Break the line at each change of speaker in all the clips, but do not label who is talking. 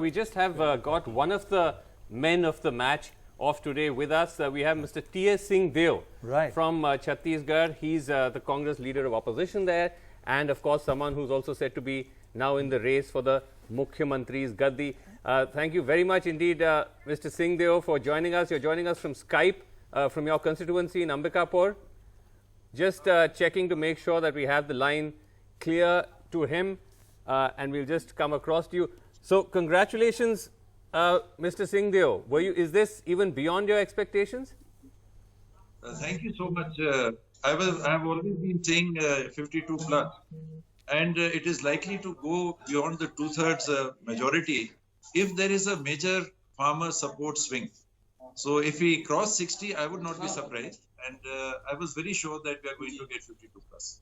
We just have got one of the men of the match of today with us. We have Mr. Singh Deo from Chhattisgarh. He's the Congress leader of opposition there, and of course someone who's also said to be now in the race for the Mukhyamantри's Gaddi. Thank you very much indeed, Mr. Singh Deo, for joining us. You're joining us from Skype from your constituency in Ambikapur. Just checking to make sure that we have the line clear to him, and we'll just come across to you. So, congratulations, Mr. Singh Deo. Is this even beyond your expectations?
Thank you so much. I have always been saying 52 plus, and it is likely to go beyond the 2/3 majority if there is a major farmer support swing. So, if we cross 60, I would not be surprised, and I was very sure that we are going to get 52 plus.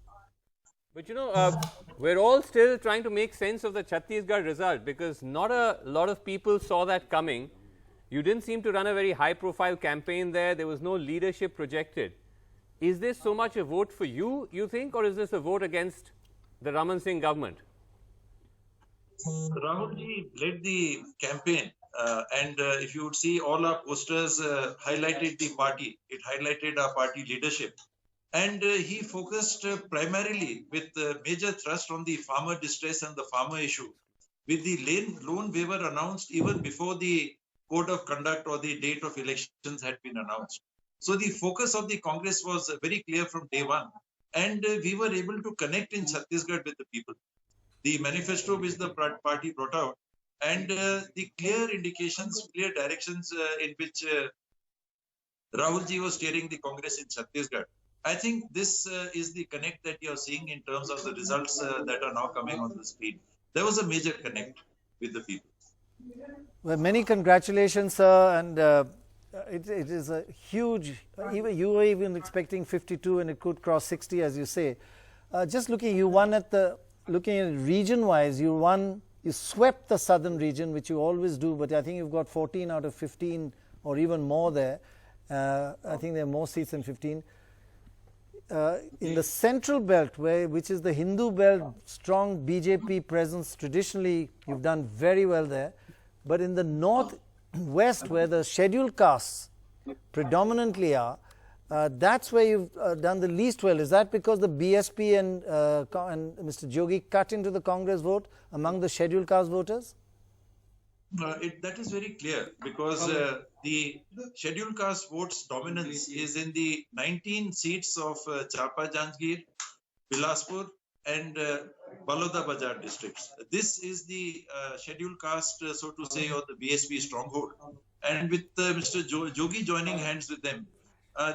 But you know, we're all still trying to make sense of the Chhattisgarh result because not a lot of people saw that coming. You didn't seem to run a very high-profile campaign there. There was no leadership projected. Is this so much a vote for you, you think, or is this a vote against the Raman Singh government?
Rahulji led the campaign, and if you would see, all our posters highlighted the party. It highlighted our party leadership. And he focused primarily with major thrust on the farmer distress and the farmer issue, with the loan waiver announced even before the code of conduct or the date of elections had been announced. So the focus of the Congress was very clear from day one, and we were able to connect in Chhattisgarh with the people. The manifesto which the party brought out, and the clear indications, clear directions in which Rahulji was steering the Congress in Chhattisgarh. I think this is the connect that you are seeing in terms of the results that are now coming on the screen. There was a major connect with the people.
Well, many congratulations, sir, and it is a huge, you were even expecting 52 and it could cross 60, as you say. Just looking, you won looking at region-wise, you swept the southern region, which you always do, but I think you've got 14 out of 15 or even more there. I think there are more seats than 15. In the central belt, which is the Hindu belt, strong BJP presence, traditionally you've done very well there. But in the northwest, where the scheduled castes predominantly are, that's where you've done the least well. Is that because the BSP and Mr. Jogi cut into the Congress vote among the scheduled caste voters?
That is very clear because the scheduled caste votes dominance is in the 19 seats of Chapa Janjgir, Bilaspur and Baloda Bajar districts. This is the scheduled caste, so to say, or the BSP stronghold. And with Mr. Jogi joining hands with them,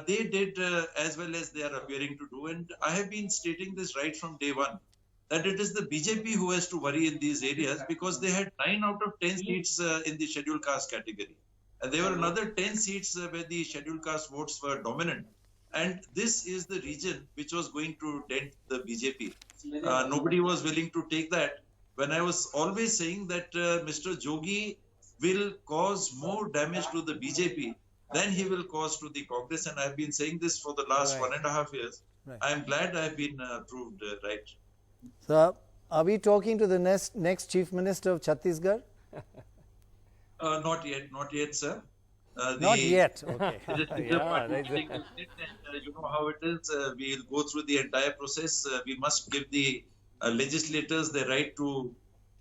they did as well as they are appearing to do. And I have been stating this right from day one, that it is the BJP who has to worry in these areas because they had 9 out of 10 seats in the scheduled caste category. And there were another 10 seats where the scheduled caste votes were dominant. And this is the region which was going to dent the BJP. Nobody was willing to take that. When I was always saying that Mr. Jogi will cause more damage to the BJP than he will cause to the Congress. And I've been saying this for the last 1.5 years. I am glad I've been proved right.
So, are we talking to the next Chief Minister of Chhattisgarh?
Not yet, sir.
Not yet, okay.
You know how it is. We'll go through the entire process. We must give the legislators the right to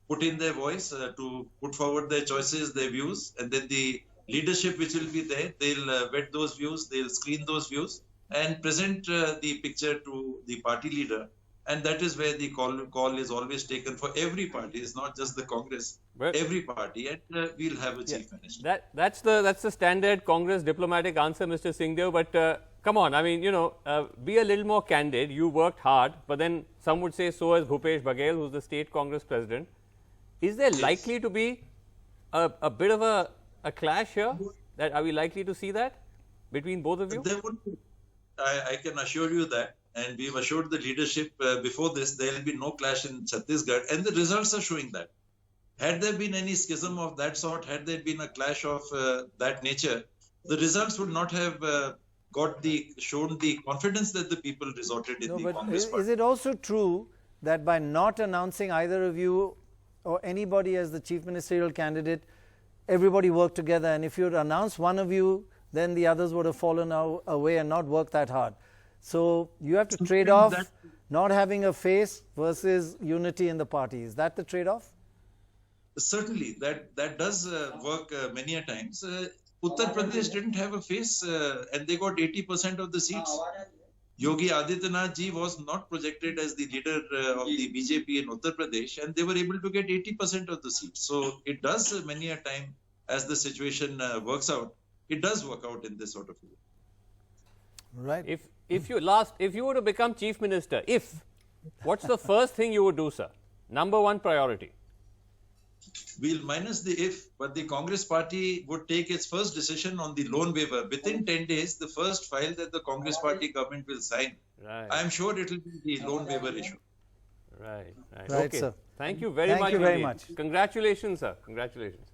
put in their voice, to put forward their choices, their views, and then the leadership which will be there, they'll vet those views, they'll screen those views, and present the picture to the party leader. And that is where the call is always taken for every party. It's not just the Congress, every party, and we'll have a chief minister.
That's the standard Congress diplomatic answer, Mr. Singh Deo. But come on, I mean, you know, be a little more candid. You worked hard, but then some would say so has Bhupesh Baghel, who's the state Congress president. Is there likely to be a bit of a clash here? Are we likely to see that between both of you?
There would be. I can assure you that. And we've assured the leadership before this, there will be no clash in Chhattisgarh. And the results are showing that. Had there been any schism of that sort, had there been a clash of that nature, the results would not have shown the confidence that the people resorted in the Congress party.
Is it also true that by not announcing either of you or anybody as the chief ministerial candidate, everybody worked together, and if you had announced one of you, then the others would have fallen away and not worked that hard. So you have to trade off not having a face versus unity in the party. Is that the trade-off?
Certainly, that does work many a times. Uttar Pradesh didn't have a face, and they got 80% of the seats. Yogi Adityanath ji was not projected as the leader of the BJP in Uttar Pradesh, and they were able to get 80% of the seats. So it does many a time, as the situation works out, it does work out in this sort of way.
Right.
If you were to become chief minister, what's the first thing you would do, sir? Number one priority.
We'll minus the if, but the Congress party would take its first decision on the loan waiver. Within 10 days, the first file that the Congress party government will sign.
Right.
I am sure it will be the loan waiver issue.
Right.
Right,
Okay.
sir.
Thank you very much.
Thank you very much.
Congratulations, sir. Congratulations.